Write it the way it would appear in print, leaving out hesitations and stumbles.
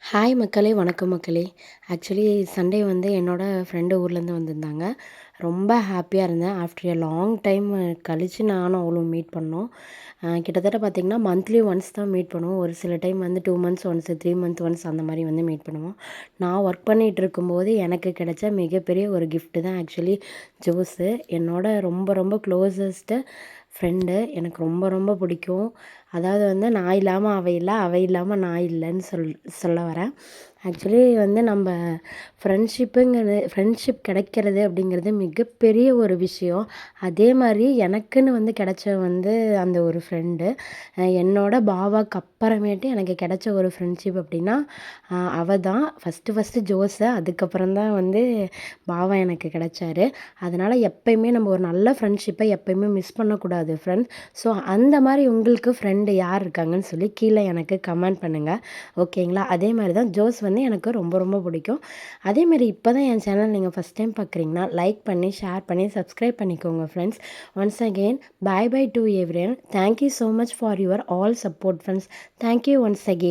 Hi மக்களே! வணக்கம் மக்களே! ஆக்சுவலி சண்டே வந்து என்னோட ஃப்ரெண்டு ஊர்லேருந்து வந்திருந்தாங்க. ரொம்ப ஹாப்பியா இருந்தேன். ஆஃப்டர் எ லாங் டைம் கழிச்சு நானும் அவளும் மீட் பண்ணோம். கிட்டத்தட்ட பார்த்தீங்கன்னா, மந்த்லி ஒன்ஸ் தான் மீட் பண்ணுவோம். ஒரு சில டைம் வந்து 2 மந்த்ஸ் ஒன்ஸ், 3 மந்த் ஒன்ஸ் அந்த மாரி வந்து மீட் பண்ணுவோம். நான் ஒர்க் பண்ணிட்டு இருக்கும்போது எனக்கு கிடைச்ச மிகப்பெரிய ஒரு கிஃப்ட் தான் ஆக்சுவலி ஜோஸு. என்னோட ரொம்ப ரொம்ப க்ளோசஸ்ட்டு ஃப்ரெண்டு. எனக்கு ரொம்ப ரொம்ப பிடிக்கும். அதாவது வந்து நான் இல்லாம அவ இல்ல, அவ இல்லாம நான் இல்லன்னு சொல்ல வரேன். ஆக்சுவலி வந்து நம்ப ஃப்ரெண்ட்ஷிப் கிடைக்கிறது அப்படிங்கிறது மிகப்பெரிய ஒரு விஷயம். அதே மாரி எனக்குன்னு வந்து கிடைச்ச வந்து அந்த ஒரு ஃப்ரெண்டு. என்னோட பாவாக்கு அப்புறமேட்டு எனக்கு கிடைச்ச ஒரு ஃப்ரெண்ட்ஷிப் அப்படின்னா, அவ தான். ஃபஸ்ட்டு ஜோஸு. அதுக்கப்புறம் தான் வந்து பாவா எனக்கு கிடைச்சாரு. அதனால எப்பயுமே நம்ம ஒரு நல்ல ஃப்ரெண்ட்ஷிப்பை எப்பயுமே மிஸ் பண்ணக்கூடாது ஃப்ரெண்ட்ஸ். ஸோ அந்த மாரி உங்களுக்கு ஃப்ரெண்டு யார் இருக்காங்கன்னு சொல்லி கீழே எனக்கு கமெண்ட் பண்ணுங்க. ஓகேங்களா? அதே மாரி தான் ஜோஸ் வந்து எனக்கு ரொம்ப ரொம்ப பிடிக்கும். அதேமாரி இப்போ தான் என் சேனல் நீங்கள் ஃபஸ்ட் டைம் பார்க்குறீங்கன்னா, லைக் பண்ணி, ஷேர் பண்ணி, சப்ஸ்கிரைப் பண்ணிக்கோங்க friends. Once again bye bye to everyone. Thank you so much for your all support friends. Thank you once again.